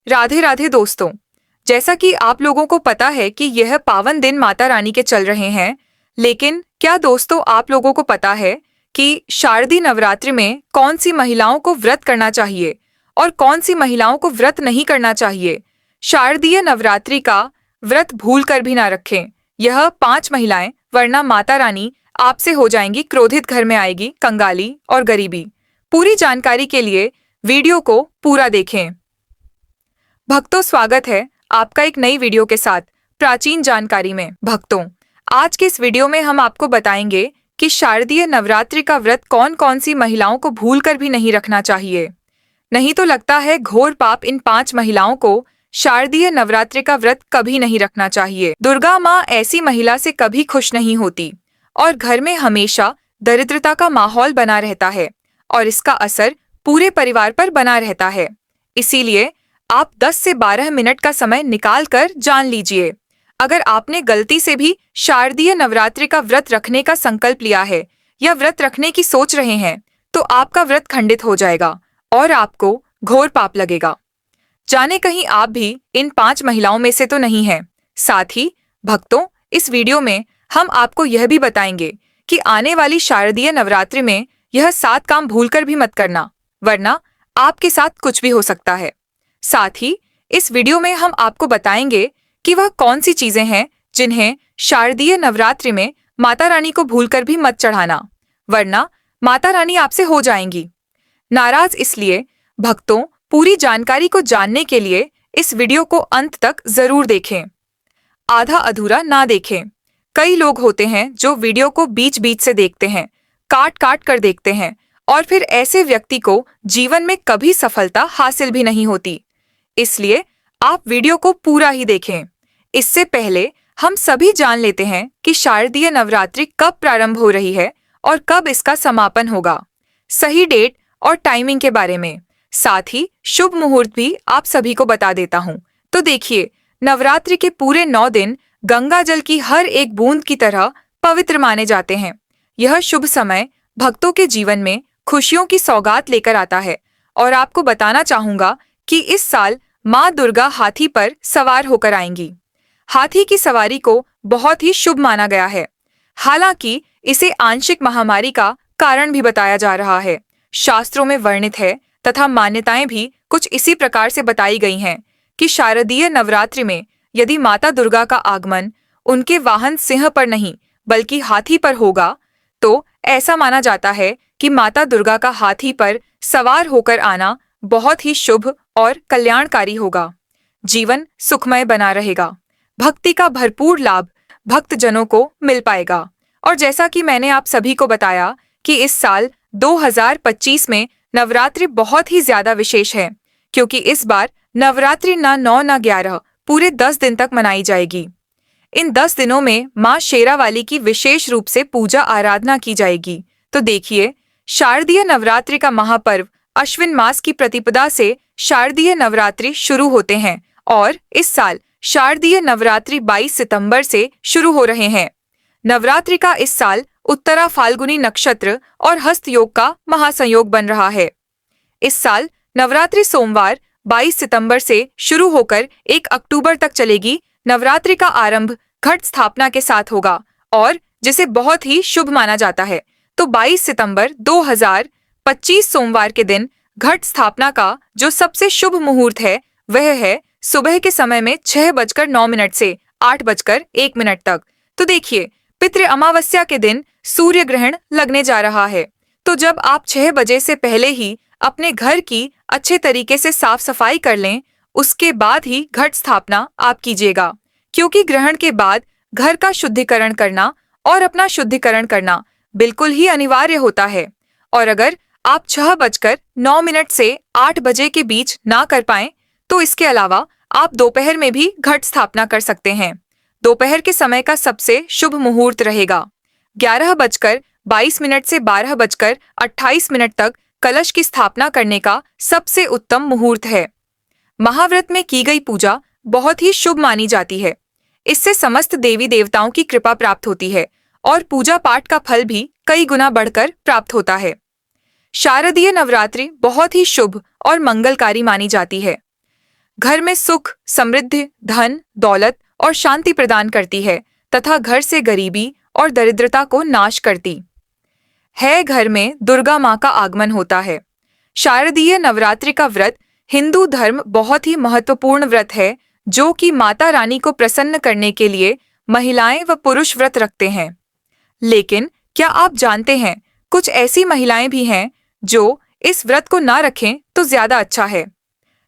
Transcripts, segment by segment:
राधे राधे दोस्तों। जैसा कि आप लोगों को पता है कि यह पावन दिन माता रानी के चल रहे हैं, लेकिन क्या दोस्तों आप लोगों को पता है कि शारदीय नवरात्रि में कौन सी महिलाओं को व्रत करना चाहिए और कौन सी महिलाओं को व्रत नहीं करना चाहिए? शारदीय नवरात्रि का व्रत भूल कर भी ना रखें। यह 5 महिलाएं, वरना माता रानी आपसे हो जाएंगी क्रोधित, घर में आएगी कंगाली और गरीबी। पूरी जानकारी के लिए वीडियो को पूरा देखें। भक्तों, स्वागत है आपका एक नई वीडियो के साथ प्राचीन जानकारी में। भक्तों, आज के इस वीडियो में हम आपको बताएंगे कि शारदीय नवरात्रि का व्रत कौन कौन सी महिलाओं को भूलकर भी नहीं रखना चाहिए। नहीं तो लगता है घोर पाप इन 5 महिलाओं को शारदीय नवरात्रि का व्रत कभी नहीं रखना चाहिए। दुर्गा माँ ऐसी महिला से कभी खुश नहीं होती और घर में हमेशा दरिद्रता का माहौल बना रहता है और इसका असर पूरे परिवार पर बना रहता है। इसीलिए आप 10 से 12 मिनट का समय निकाल कर जान लीजिए। अगर आपने गलती से भी शारदीय नवरात्रि का व्रत रखने का संकल्प लिया है या व्रत रखने की सोच रहे हैं, तो आपका व्रत खंडित हो जाएगा और आपको घोर पाप लगेगा। जाने कहीं आप भी इन 5 महिलाओं में से तो नहीं हैं। साथ ही भक्तों, इस वीडियो में हम आपको यह भी बताएंगे कि आने वाली शारदीय नवरात्रि में यह 7 काम भूलकर भी मत करना, वरना आपके साथ कुछ भी हो सकता है। साथ ही इस वीडियो में हम आपको बताएंगे कि वह कौन सी चीजें हैं जिन्हें शारदीय नवरात्रि में माता रानी को भूलकर भी मत चढ़ाना, वरना माता रानी आपसे हो जाएंगी नाराज। इसलिए भक्तों, पूरी जानकारी को जानने के लिए इस वीडियो को अंत तक जरूर देखें, आधा अधूरा ना देखें। कई लोग होते हैं जो वीडियो को बीच बीच से देखते हैं, काट काट कर देखते हैं, और फिर ऐसे व्यक्ति को जीवन में कभी सफलता हासिल भी नहीं होती। इसलिए आप वीडियो को पूरा ही देखें। इससे पहले हम सभी जान लेते हैं कि शारदीय नवरात्रि कब प्रारंभ हो रही है और कब इसका समापन होगा। सही डेट और टाइमिंग के बारे में, साथ ही शुभ मुहूर्त भी आप सभी को बता देता हूँ। तो देखिए, नवरात्रि के पूरे 9 दिन गंगा जल की हर एक बूंद की तरह पवित्र माने जाते हैं। यह शुभ समय भक्तों के जीवन में खुशियों की सौगात लेकर आता है और आपको बताना चाहूंगा कि इस साल माँ दुर्गा हाथी पर सवार होकर आएंगी। हाथी की सवारी को बहुत ही शुभ माना गया है। हालांकि इसे आंशिक महामारी का कारण भी बताया जा रहा है। शास्त्रों में वर्णित है तथा मान्यताएं भी कुछ इसी प्रकार से बताई गई हैं कि शारदीय नवरात्रि में यदि माता दुर्गा का आगमन उनके वाहन सिंह पर नहीं बल्कि हाथी पर होगा, तो ऐसा माना जाता है कि माता दुर्गा का हाथी पर सवार होकर आना बहुत ही शुभ और कल्याणकारी होगा। जीवन सुखमय बना रहेगा। भक्ति का भरपूर लाभ भक्तजनों को मिल पाएगा। और जैसा कि मैंने आप सभी को बताया कि इस साल 2025 में नवरात्रि बहुत ही ज्यादा विशेष है, क्योंकि इस बार नवरात्रि ना 9 ना 11 पूरे 10 दिन तक मनाई जाएगी। इन 10 दिनों में माँ शेरावाली की विशेष रूप से पूजा आराधना की जाएगी। तो देखिए, शारदीय नवरात्रि का महापर्व अश्विन मास की प्रतिपदा से शारदीय नवरात्रि शुरू होते हैं और इस साल शारदीय नवरात्रि 22 सितंबर से शुरू हो रहे हैं। नवरात्रि का इस साल उत्तरा फाल्गुनी नक्षत्र और हस्त योग का महासंयोग बन रहा है। इस साल नवरात्रि सोमवार 22 सितंबर से शुरू होकर 1 अक्टूबर तक चलेगी। नवरात्रि का आरंभ घट स्थापना के साथ होगा और जिसे बहुत ही शुभ माना जाता है। तो 22 सितंबर 2025 सोमवार के दिन घट स्थापना का जो सबसे शुभ मुहूर्त है वह है सुबह के समय में 6:09 से 8:01 तक। तो देखिए, पितृ अमावस्या के दिन सूर्य ग्रहण लगने जा रहा है। तो जब आप 6 बजे से पहले ही अपने घर की अच्छे तरीके से साफ सफाई कर लें, उसके बाद ही घट स्थापना आप कीजिएगा, क्योंकि ग्रहण के बाद घर का शुद्धिकरण करना और अपना शुद्धिकरण करना बिल्कुल ही अनिवार्य होता है। और अगर आप 6:09 से 8 बजे के बीच ना कर पाएं, तो इसके अलावा आप दोपहर में भी घट स्थापना कर सकते हैं। दोपहर के समय का सबसे शुभ मुहूर्त रहेगा 11:22 से 12:28 तक। कलश की स्थापना करने का सबसे उत्तम मुहूर्त है। महाव्रत में की गई पूजा बहुत ही शुभ मानी जाती है। इससे समस्त देवी देवताओं की कृपा प्राप्त होती है और पूजा पाठ का फल भी कई गुना बढ़कर प्राप्त होता है। शारदीय नवरात्रि बहुत ही शुभ और मंगलकारी मानी जाती है। घर में सुख, समृद्धि, धन, दौलत और शांति प्रदान करती है तथा घर से गरीबी और दरिद्रता को नाश करती है। घर में दुर्गा माँ का आगमन होता है। शारदीय नवरात्रि का व्रत हिंदू धर्म बहुत ही महत्वपूर्ण व्रत है, जो कि माता रानी को प्रसन्न करने के लिए महिलाएं व पुरुष व्रत रखते हैं। लेकिन क्या आप जानते हैं, कुछ ऐसी महिलाएं भी हैं जो इस व्रत को ना रखें तो ज्यादा अच्छा है,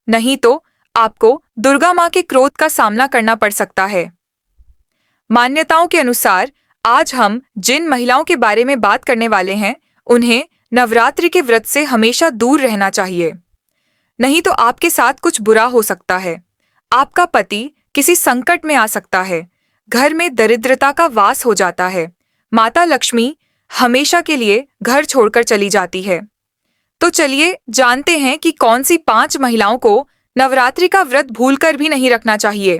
नहीं तो आपको दुर्गा माँ के क्रोध का सामना करना पड़ सकता है। मान्यताओं के अनुसार आज हम जिन महिलाओं के बारे में बात करने वाले हैं, उन्हें नवरात्रि के व्रत से हमेशा दूर रहना चाहिए, नहीं तो आपके साथ कुछ बुरा हो सकता है। आपका पति किसी संकट में आ सकता है, घर में दरिद्रता का वास हो जाता है, माता लक्ष्मी हमेशा के लिए घर छोड़कर चली जाती है। तो चलिए जानते हैं कि कौन सी 5 महिलाओं को नवरात्रि का व्रत भूलकर भी नहीं रखना चाहिए।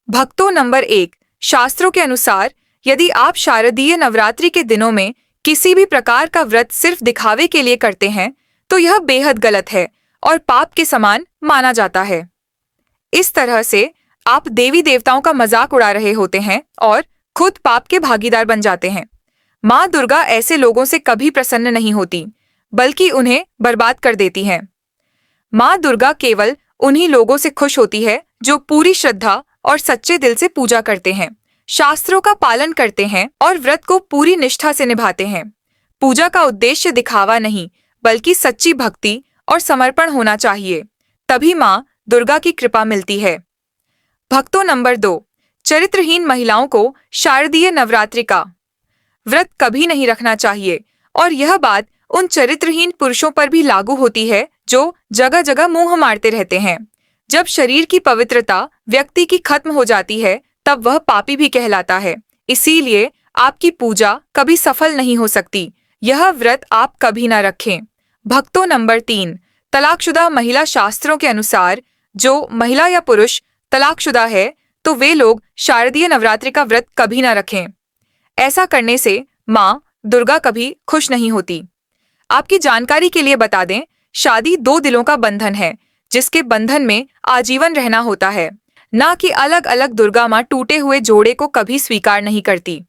भक्तों, नंबर 1, शास्त्रों के अनुसार यदि आप शारदीय नवरात्रि के दिनों में किसी भी प्रकार का व्रत सिर्फ दिखावे के लिए करते हैं तो यह बेहद गलत है और पाप के समान माना जाता है। इस तरह से आप देवी देवताओं का मजाक उड़ा रहे होते हैं और खुद पाप के भागीदार बन जाते हैं। माँ दुर्गा ऐसे लोगों से कभी प्रसन्न नहीं होती, बल्कि उन्हें बर्बाद कर देती है। माँ दुर्गा केवल उन्हीं लोगों से खुश होती है जो पूरी श्रद्धा और सच्चे दिल से पूजा करते हैं, शास्त्रों का पालन करते हैं और व्रत को पूरी निष्ठा से निभाते हैं। पूजा का उद्देश्य दिखावा नहीं, बल्कि सच्ची भक्ति और समर्पण होना चाहिए, तभी माँ दुर्गा की कृपा मिलती है। भक्तों, नंबर 2, चरित्रहीन महिलाओं को शारदीय नवरात्रि का व्रत कभी नहीं रखना चाहिए और यह बात उन चरित्रहीन पुरुषों पर भी लागू होती है जो जगह जगह मुंह मारते रहते हैं। जब शरीर की पवित्रता व्यक्ति की खत्म हो जाती है तब वह पापी भी कहलाता है, इसीलिए आपकी पूजा कभी सफल नहीं हो सकती। यह व्रत आप कभी न रखें। भक्तों, नंबर 3, तलाकशुदा महिला। शास्त्रों के अनुसार जो महिला या पुरुष तलाकशुदा है तो वे लोग शारदीय नवरात्रि का व्रत कभी न रखें। ऐसा करने से माँ दुर्गा कभी खुश नहीं होती। आपकी जानकारी के लिए बता दें, शादी 2 दिलों का बंधन है, जिसके बंधन में आजीवन रहना होता है, ना कि अलग अलग। दुर्गा माँ टूटे हुए जोड़े को कभी स्वीकार नहीं करती।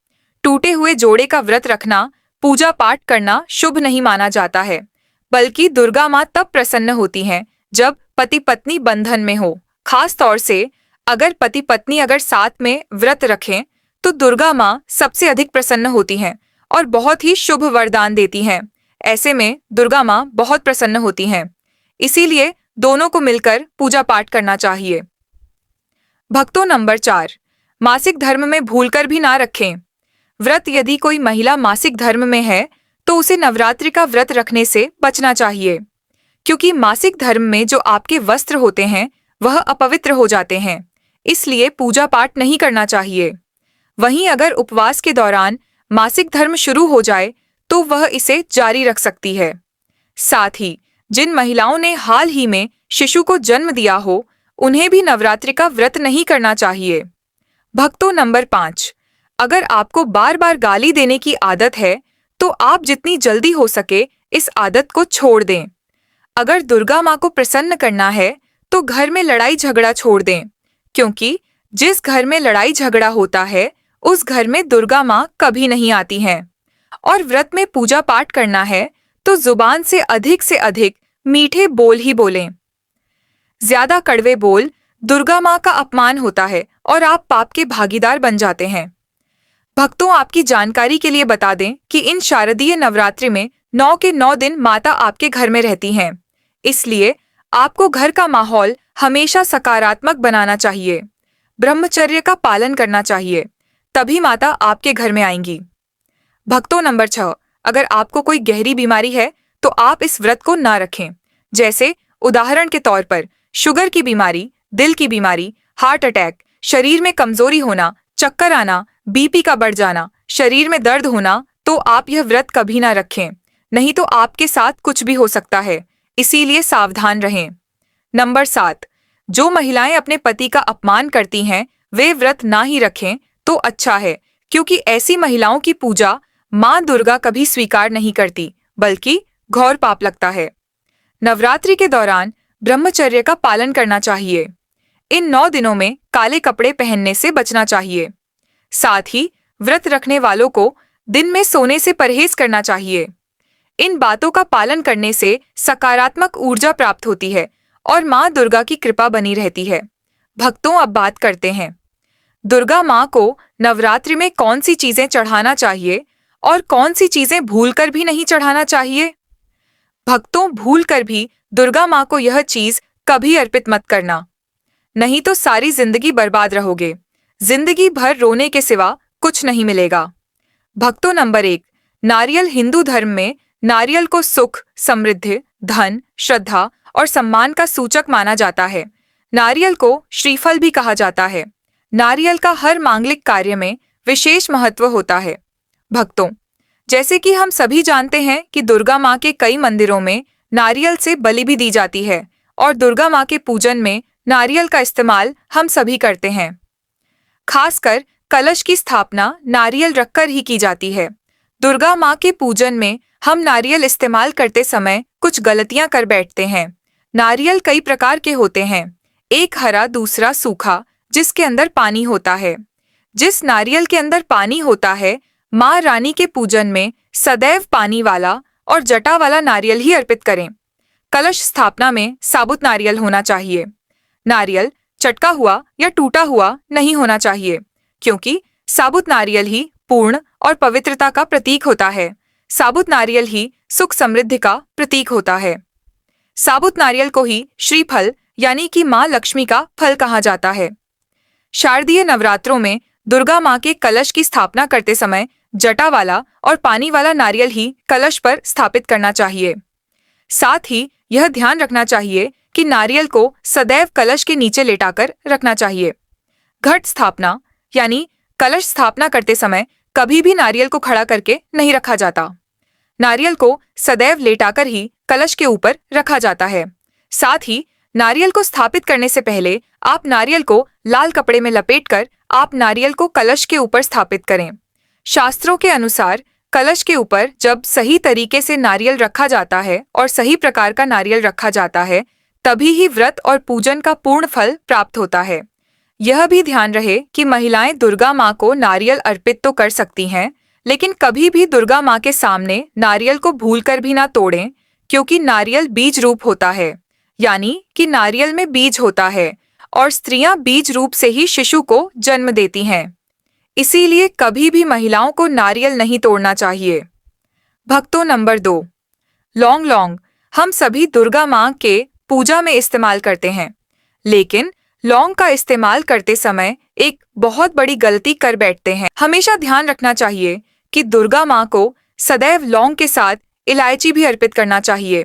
टूटे हुए जोड़े का व्रत रखना, पूजा पाठ करना शुभ नहीं माना जाता है, बल्कि दुर्गा माँ तब प्रसन्न होती हैं जब पति पत्नी बंधन में हो। खास तौर से अगर पति पत्नी अगर साथ में व्रत रखें तो दुर्गा माँ सबसे अधिक प्रसन्न होती हैं और बहुत ही शुभ वरदान देती हैं। ऐसे में दुर्गा माँ बहुत प्रसन्न होती हैं, इसीलिए दोनों को मिलकर पूजा पाठ करना चाहिए। भक्तों, नंबर 4, मासिक धर्म में भूलकर भी ना रखें व्रत। यदि कोई महिला मासिक धर्म में है तो उसे नवरात्रि का व्रत रखने से बचना चाहिए, क्योंकि मासिक धर्म में जो आपके वस्त्र होते हैं वह अपवित्र हो जाते हैं, इसलिए पूजा पाठ नहीं करना चाहिए। वहीं अगर उपवास के दौरान मासिक धर्म शुरू हो जाए तो वह इसे जारी रख सकती है। साथ ही जिन महिलाओं ने हाल ही में शिशु को जन्म दिया हो, उन्हें भी नवरात्रि का व्रत नहीं करना चाहिए। भक्तों, नंबर 5, अगर आपको बार बार गाली देने की आदत है तो आप जितनी जल्दी हो सके इस आदत को छोड़ दें। अगर दुर्गा माँ को प्रसन्न करना है तो घर में लड़ाई झगड़ा छोड़ दें, क्योंकि जिस घर में लड़ाई झगड़ा होता है उस घर में दुर्गा माँ कभी नहीं आती हैं। और व्रत में पूजा पाठ करना है तो जुबान से अधिक मीठे बोल ही बोलें। ज्यादा कड़वे बोल दुर्गा माँ का अपमान होता है और आप पाप के भागीदार बन जाते हैं। भक्तों, आपकी जानकारी के लिए बता दें कि इन शारदीय नवरात्रि में 9 के 9 दिन माता आपके घर में रहती हैं, इसलिए आपको घर का माहौल हमेशा सकारात्मक बनाना चाहिए, ब्रह्मचर्य का पालन करना चाहिए, तभी माता आपके घर में आएंगी। भक्तों, नंबर 6, अगर आपको कोई गहरी बीमारी है तो आप इस व्रत को ना रखें। जैसे उदाहरण के तौर पर शुगर की बीमारी, दिल की बीमारी, हार्ट अटैक, शरीर में कमजोरी होना, चक्कर आना, बीपी का बढ़ जाना, शरीर में दर्द होना, तो आप यह व्रत कभी ना रखें, नहीं तो आपके साथ कुछ भी हो सकता है, इसीलिए सावधान रहें। नंबर 7, जो महिलाएं अपने पति का अपमान करती हैं वे व्रत ना ही रखें तो अच्छा है, क्योंकि ऐसी महिलाओं की पूजा माँ दुर्गा कभी स्वीकार नहीं करती, बल्कि घोर पाप लगता है। नवरात्रि के दौरान ब्रह्मचर्य का पालन करना चाहिए। इन 9 दिनों में काले कपड़े पहनने से बचना चाहिए। साथ ही व्रत रखने वालों को दिन में सोने से परहेज करना चाहिए। इन बातों का पालन करने से सकारात्मक ऊर्जा प्राप्त होती है और माँ दुर्गा की कृपा बनी रहती है। भक्तों, अब बात करते हैं दुर्गा माँ को नवरात्रि में कौन सी चीजें चढ़ाना चाहिए और कौन सी चीजें भूलकर भी नहीं चढ़ाना चाहिए। भक्तों, भूलकर भी दुर्गा माँ को यह चीज कभी अर्पित मत करना, नहीं तो सारी जिंदगी बर्बाद रहोगे। जिंदगी भर रोने के सिवा कुछ नहीं मिलेगा। भक्तों, नंबर 1, नारियल। हिंदू धर्म में नारियल को सुख, समृद्धि, धन, श्रद्धा और सम्मान का सूचक माना जाता है। नारियल को श्रीफल भी कहा जाता है। नारियल का हर मांगलिक कार्य में विशेष महत्व होता है। भक्तों, जैसे कि हम सभी जानते हैं कि दुर्गा माँ के कई मंदिरों में नारियल से बलि भी दी जाती है और दुर्गा माँ के पूजन में नारियल का इस्तेमाल हम सभी करते हैं। खासकर कलश की स्थापना नारियल रखकर ही की जाती है। दुर्गा माँ के पूजन में हम नारियल इस्तेमाल करते समय कुछ गलतियां कर बैठते हैं। नारियल कई प्रकार के होते हैं, एक हरा, दूसरा सूखा, जिसके अंदर पानी होता है। जिस नारियल के अंदर पानी होता है, माँ रानी के पूजन में सदैव पानी वाला और जटा वाला नारियल ही अर्पित करें। कलश स्थापना में साबुत नारियल होना चाहिए। नारियल चटका हुआ या टूटा हुआ नहीं होना चाहिए, क्योंकि साबुत नारियल ही पूर्ण और पवित्रता का प्रतीक होता है। साबुत नारियल ही सुख समृद्धि का प्रतीक होता है। साबुत नारियल को ही श्रीफल यानी कि माँ लक्ष्मी का फल कहा जाता है। शारदीय नवरात्रों में दुर्गा माँ के कलश की स्थापना करते समय जटा वाला और पानी वाला नारियल ही कलश पर स्थापित करना चाहिए। साथ ही यह ध्यान रखना चाहिए कि नारियल को सदैव कलश के नीचे लेटाकर रखना चाहिए। घट स्थापना यानी कलश स्थापना करते समय कभी भी नारियल को खड़ा करके नहीं रखा जाता। नारियल को सदैव लेटाकर ही कलश के ऊपर रखा जाता है। साथ ही नारियल को स्थापित करने से पहले आप नारियल को लाल कपड़े में लपेटकर आप नारियल को कलश के ऊपर स्थापित करें। शास्त्रों के अनुसार कलश के ऊपर जब सही तरीके से नारियल रखा जाता है और सही प्रकार का नारियल रखा जाता है, तभी ही व्रत और पूजन का पूर्ण फल प्राप्त होता है। यह भी ध्यान रहे कि महिलाएं दुर्गा माँ को नारियल अर्पित तो कर सकती हैं, लेकिन कभी भी दुर्गा माँ के सामने नारियल को भूलकर भी ना तोड़ें, क्योंकि नारियल बीज रूप होता है, यानी कि नारियल में बीज होता है और स्त्रियां बीज रूप से ही शिशु को जन्म देती हैं। इसीलिए कभी भी महिलाओं को नारियल नहीं तोड़ना चाहिए। भक्तों, नंबर 2, लौंग। लौंग हम सभी दुर्गा माँ के पूजा में इस्तेमाल करते हैं, लेकिन लौंग का इस्तेमाल करते समय एक बहुत बड़ी गलती कर बैठते हैं। हमेशा ध्यान रखना चाहिए कि दुर्गा माँ को सदैव लौंग के साथ इलायची भी अर्पित करना चाहिए।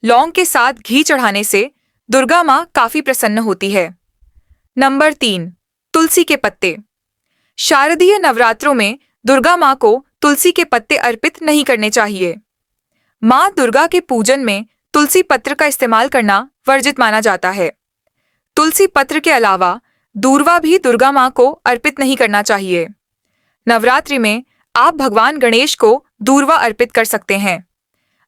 लौंग के साथ घी चढ़ाने से दुर्गा माँ काफी प्रसन्न होती है। नंबर 3, तुलसी के पत्ते। शारदीय नवरात्रों में दुर्गा माँ को तुलसी के पत्ते अर्पित नहीं करने चाहिए। माँ दुर्गा के पूजन में तुलसी पत्र का इस्तेमाल करना वर्जित माना जाता है। तुलसी पत्र के अलावा दूर्वा भी दुर्गा माँ को अर्पित नहीं करना चाहिए। नवरात्रि में आप भगवान गणेश को दूर्वा अर्पित कर सकते हैं।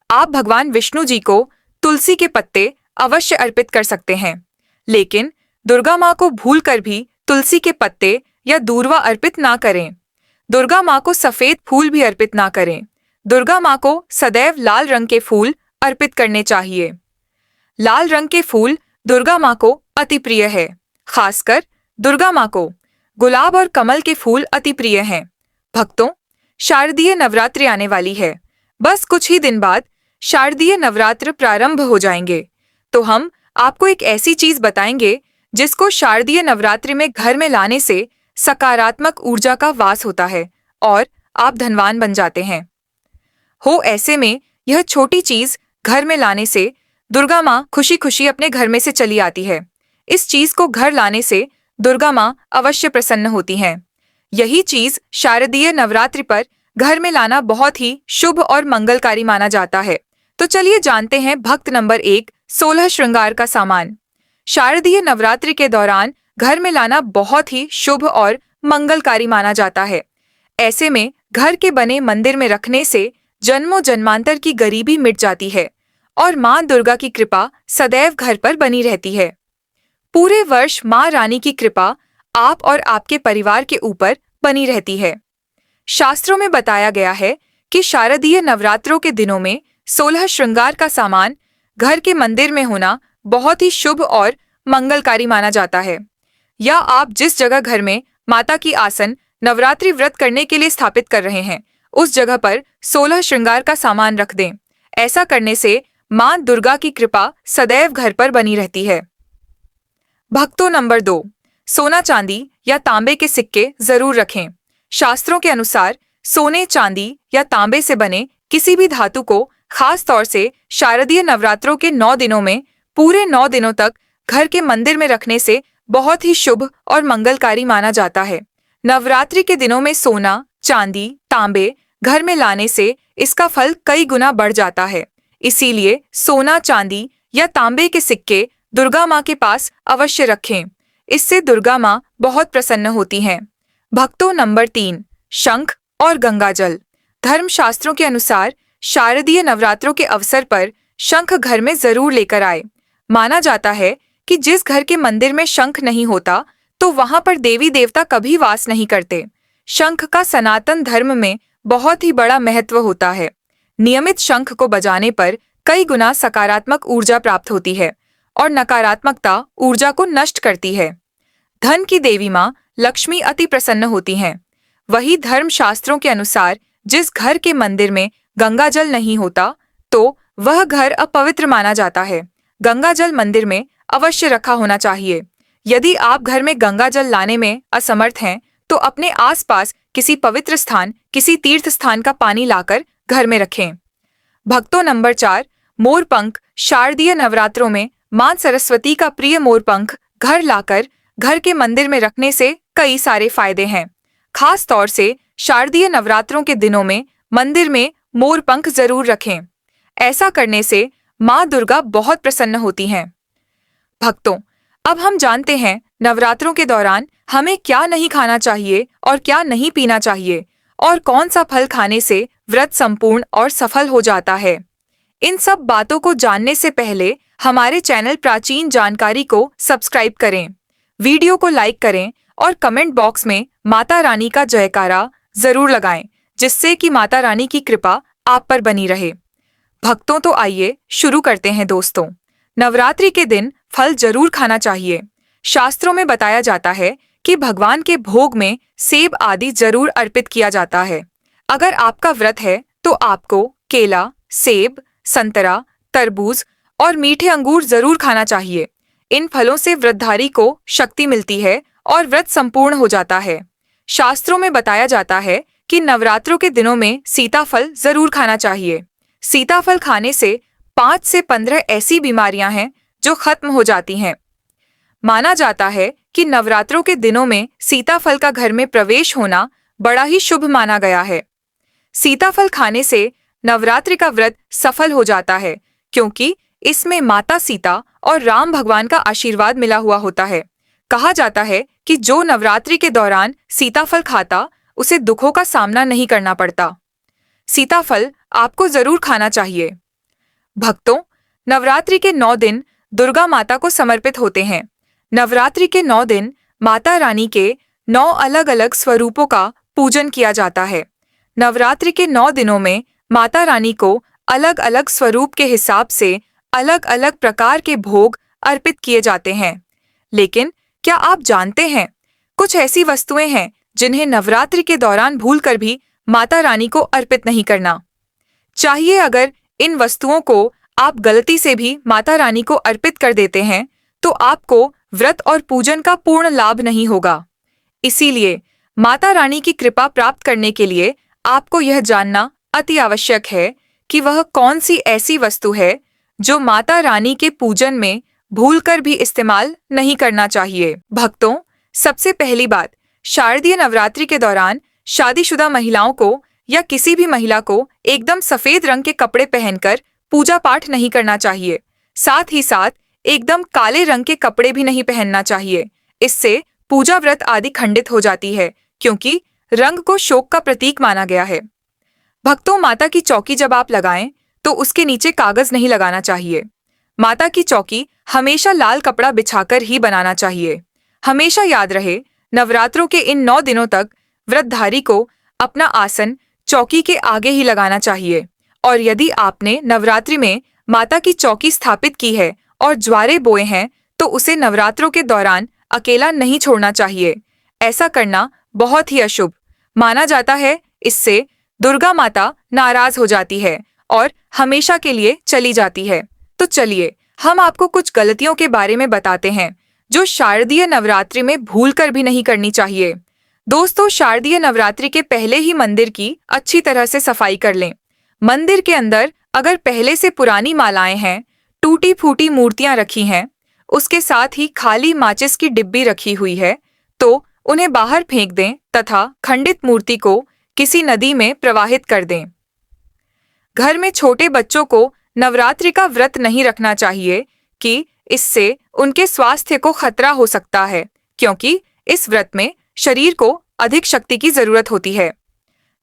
आप भगवान विष्णु जी को तुलसी के पत्ते अवश्य अर्पित कर सकते हैं, लेकिन दुर्गा माँ को भूलकर भी तुलसी के पत्ते या दूर्वा अर्पित ना करें। दुर्गा माँ को सफेद फूल भी अर्पित ना करें। दुर्गा माँ को सदैव लाल रंग के फूल अर्पित करने चाहिए। लाल रंग के फूल दुर्गा माँ को अति प्रिय है। खासकर दुर्गा माँ को गुलाब और कमल के फूल अति प्रिय हैं। भक्तों, शारदीय नवरात्रि आने वाली है। बस कुछ ही दिन बाद शारदीय नवरात्र प्रारंभ हो जाएंगे, तो हम आपको एक ऐसी चीज बताएंगे जिसको शारदीय नवरात्रि में घर में लाने से सकारात्मक ऊर्जा का वास होता है और आप धनवान बन जाते हैं। ऐसे में यह छोटी चीज घर में लाने से दुर्गा माँ खुशी खुशी अपने घर में से चली आती है। इस चीज को घर लाने से दुर्गा माँ अवश्य प्रसन्न होती हैं। यही चीज शारदीय नवरात्रि पर घर में लाना बहुत ही शुभ और मंगलकारी माना जाता है। तो चलिए जानते हैं भक्त नंबर 1, 16 श्रृंगार का सामान। शारदीय नवरात्रि के दौरान घर में लाना बहुत ही शुभ और मंगलकारी माना जाता है। ऐसे में घर के बने मंदिर में रखने से जन्मों जन्मांतर की गरीबी मिट जाती है और माँ दुर्गा की कृपा सदैव घर पर बनी रहती है। पूरे वर्ष माँ रानी की कृपा आप और आपके परिवार के ऊपर बनी रहती है। शास्त्रों में बताया गया है कि शारदीय नवरात्रों के दिनों में 16 श्रृंगार का सामान घर के मंदिर में होना बहुत ही शुभ और मंगलकारी माना जाता है। या आप जिस जगह घर में माता की आसन नवरात्रि व्रत करने के लिए स्थापित कर रहे हैं, उस जगह पर 16 श्रृंगार का सामान रख दें। ऐसा करने से माँ दुर्गा की कृपा सदैव घर पर बनी रहती है। भक्तों, नंबर 2, सोना चांदी या तांबे के सिक्के जरूर रखें। शास्त्रों के अनुसार सोने, चांदी या तांबे से बने किसी भी धातु को खास तौर से शारदीय नवरात्रों के 9 दिनों में पूरे 9 दिनों तक घर के मंदिर में रखने से बहुत ही शुभ और मंगलकारी माना जाता है। नवरात्रि के दिनों में सोना, चांदी, तांबे घर में लाने से इसका फल कई गुना बढ़ जाता है। इसीलिए सोना, चांदी या तांबे के सिक्के दुर्गा माँ के पास अवश्य रखें। इससे दुर्गा माँ बहुत प्रसन्न होती हैं। भक्तों, नंबर 3, शंख और गंगाजल। धर्मशास्त्रों के अनुसार शारदीय नवरात्रों के अवसर पर शंख घर में जरूर लेकर आए। माना जाता है कि जिस घर के मंदिर में शंख नहीं होता तो वहां पर देवी देवता कभी वास नहीं करते। शंख का सनातन धर्म में बहुत ही बड़ा महत्व होता है। नियमित शंख को बजाने पर कई गुना सकारात्मक ऊर्जा प्राप्त होती है और नकारात्मकता ऊर्जा को नष्ट करती है। धन की देवी माँ लक्ष्मी अति प्रसन्न होती हैं। वही धर्मशास्त्रों के अनुसार जिस घर के मंदिर में गंगाजल नहीं होता तो वह घर अपवित्र माना जाता है। गंगाजल मंदिर में अवश्य रखा होना चाहिए। यदि आप घर में गंगाजल लाने में असमर्थ हैं तो अपने आसपास किसी पवित्र स्थान, किसी तीर्थ स्थान का पानी लाकर घर में रखें। भक्तों, नंबर 4, मोरपंख। शारदीय नवरात्रों में मां सरस्वती का प्रिय मोरपंख घर लाकर घर के मंदिर में रखने से कई सारे फायदे हैं। खास तौर से शारदीय नवरात्रों के दिनों में मंदिर में मोरपंख जरूर रखें। ऐसा करने से माँ दुर्गा बहुत प्रसन्न होती हैं। भक्तों, अब हम जानते हैं नवरात्रों के दौरान हमें क्या नहीं खाना चाहिए और क्या नहीं पीना चाहिए और कौन सा फल खाने से व्रत संपूर्ण और सफल हो जाता है। इन सब बातों को जानने से पहले हमारे चैनल प्राचीन जानकारी को सब्सक्राइब करें, वीडियो को लाइक करें और कमेंट बॉक्स में माता रानी का जयकारा जरूर लगाएं, जिससे कि माता रानी की कृपा आप पर बनी रहे। भक्तों, तो आइए शुरू करते हैं दोस्तों। नवरात्रि के दिन फल जरूर खाना चाहिए। शास्त्रों में बताया जाता है कि भगवान के भोग में सेब आदि जरूर अर्पित किया जाता है। अगर आपका व्रत है तो आपको केला, सेब, संतरा, तरबूज और मीठे अंगूर जरूर खाना चाहिए। इन फलों से व्रतधारी को शक्ति मिलती है और व्रत संपूर्ण हो जाता है। शास्त्रों में बताया जाता है कि नवरात्रों के दिनों में सीताफल जरूर खाना चाहिए। सीताफल खाने से 5 से 15 ऐसी बीमारियां हैं जो खत्म हो जाती हैं। माना जाता है कि नवरात्रों के दिनों में सीताफल का घर में प्रवेश होना बड़ा ही शुभ माना गया है। सीताफल खाने से नवरात्रि का व्रत सफल हो जाता है, क्योंकि इसमें माता सीता और राम भगवान का आशीर्वाद मिला हुआ होता है। कहा जाता है कि जो नवरात्रि के दौरान सीताफल खाता उसे दुखों का सामना नहीं करना पड़ता। सीताफल आपको जरूर खाना चाहिए। भक्तों, नवरात्रि के 9 दिन दुर्गा माता को समर्पित होते हैं। नवरात्रि के 9 दिन माता रानी के 9 अलग अलग स्वरूपों का पूजन किया जाता है। नवरात्रि के 9 दिनों में माता रानी को अलग अलग स्वरूप के हिसाब से अलग अलग प्रकार के भोग अर्पित किए जाते हैं। लेकिन क्या आप जानते हैं, कुछ ऐसी वस्तुएं हैं जिन्हें नवरात्रि के दौरान भूलकर भी माता रानी को अर्पित नहीं करना चाहिए। अगर इन वस्तुओं को आप गलती से भी माता रानी को अर्पित कर देते हैं तो आपको व्रत और पूजन का पूर्ण लाभ नहीं होगा। इसीलिए माता रानी की कृपा प्राप्त करने के लिए आपको यह जानना अति आवश्यक है कि वह कौन सी ऐसी वस्तु है जो माता रानी के पूजन में भूलकर भी इस्तेमाल नहीं करना चाहिए। भक्तों, सबसे पहली बात, शारदीय नवरात्रि के दौरान शादीशुदा महिलाओं को या किसी भी महिला को एकदम सफेद रंग के कपड़े पहनकर पूजा पाठ नहीं करना चाहिए। साथ ही साथ एकदम काले रंग के कपड़े भी नहीं पहनना चाहिए। इससे पूजा व्रत आदि खंडित हो जाती है, क्योंकि रंग को शोक का प्रतीक माना गया है। भक्तों, माता की चौकी जब आप लगाएं तो उसके नीचे कागज नहीं लगाना चाहिए। माता की चौकी हमेशा लाल कपड़ा बिछाकर ही बनाना चाहिए। हमेशा याद रहे, नवरात्रों के इन 9 दिनों तक व्रतधारी को अपना आसन चौकी के आगे ही लगाना चाहिए। और यदि आपने नवरात्रि में माता की चौकी स्थापित की है और ज्वारे बोए हैं, तो उसे नवरात्रों के दौरान अकेला नहीं छोड़ना चाहिए। ऐसा करना बहुत ही अशुभ माना जाता है। इससे दुर्गा माता नाराज हो जाती है और हमेशा के लिए चली जाती है। तो चलिए हम आपको कुछ गलतियों के बारे में बताते हैं जो शारदीय नवरात्रि में भूलकर भी नहीं करनी चाहिए। दोस्तों, शारदीय नवरात्रि के पहले ही मंदिर की अच्छी तरह से सफाई कर लें। मंदिर के अंदर अगर पहले से पुरानी मालाएं हैं, टूटी फूटी मूर्तियां रखी हैं, उसके साथ ही खाली माचिस की डिब्बी रखी हुई है, तो उन्हें बाहर फेंक दें तथा खंडित मूर्ति को किसी नदी में प्रवाहित कर दें। घर में छोटे बच्चों को नवरात्रि का व्रत नहीं रखना चाहिए कि इससे उनके स्वास्थ्य को खतरा हो सकता है, क्योंकि इस व्रत में शरीर को अधिक शक्ति की जरूरत होती है।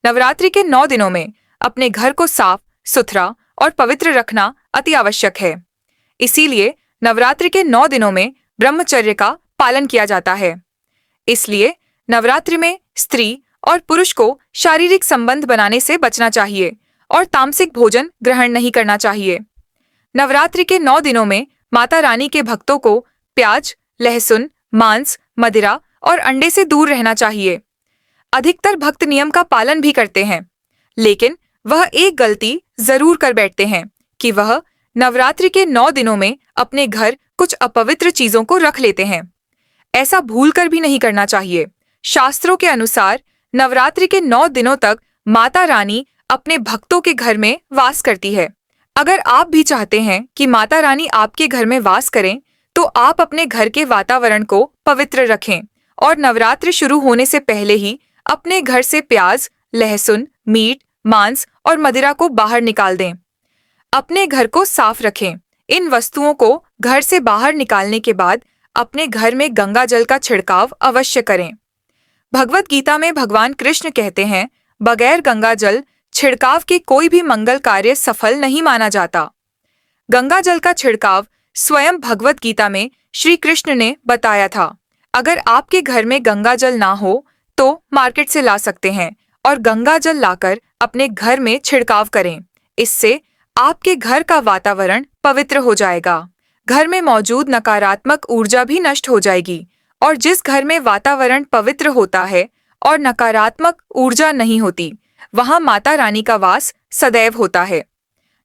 नवरात्रि के 9 दिनों में अपने घर को साफ सुथरा और पवित्र रखना अति आवश्यक है। इसीलिए नवरात्रि के 9 दिनों में ब्रह्मचर्य का पालन किया जाता है। इसलिए नवरात्रि में स्त्री और पुरुष को शारीरिक संबंध बनाने से बचना चाहिए और तामसिक भोजन ग्रहण नहीं करना चाहिए। नवरात्रि के 9 दिनों में माता रानी के भक्तों को प्याज, लहसुन, मांस, मदिरा और अंडे से दूर रहना चाहिए। अधिकतर भक्त नियम का पालन भी करते हैं, लेकिन वह एक गलती जरूर कर बैठते हैं कि वह नवरात्रि के 9 दिनों में अपने घर कुछ अपवित्र चीजों को रख लेते हैं। ऐसा भूलकर भी नहीं करना चाहिए। शास्त्रों के अनुसार नवरात्रि के 9 दिनों तक माता रानी अपने भक्तों के घर में वास करती है। अगर आप भी चाहते हैं कि माता रानी आपके घर में वास करें, तो आप अपने घर के वातावरण को पवित्र रखें और नवरात्रि शुरू होने से पहले ही अपने घर से प्याज, लहसुन, मीट, मांस और मदिरा को बाहर निकाल दें। अपने घर को साफ रखें। इन वस्तुओं को घर से बाहर निकालने के बाद अपने घर में गंगा जल का छिड़काव अवश्य करें। भगवत गीता में भगवान कृष्ण कहते हैं, बगैर गंगा जल छिड़काव के कोई भी मंगल कार्य सफल नहीं माना जाता। गंगा जल का छिड़काव स्वयं भगवत गीता में श्री कृष्ण ने बताया था। अगर आपके घर में गंगा जल ना हो तो मार्केट से ला सकते हैं और गंगा जल लाकर अपने घर में छिड़काव करें। इससे आपके घर का वातावरण पवित्र हो जाएगा। घर में मौजूद नकारात्मक ऊर्जा भी नष्ट हो जाएगी और जिस घर में वातावरण पवित्र होता है और नकारात्मक ऊर्जा नहीं होती, वहां माता रानी का वास सदैव होता है।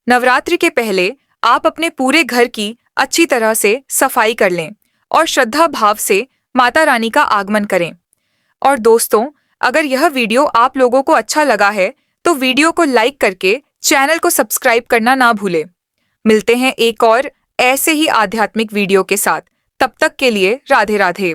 नवरात्रि के पहले आप अपने पूरे घर की अच्छी तरह से सफाई कर लें और श्रद्धा भाव से माता रानी का आगमन करें। और दोस्तों, अगर यह वीडियो आप लोगों को अच्छा लगा है तो वीडियो को लाइक करके चैनल को सब्सक्राइब करना ना भूलें। मिलते हैं एक और ऐसे ही आध्यात्मिक वीडियो के साथ। तब तक के लिए राधे राधे।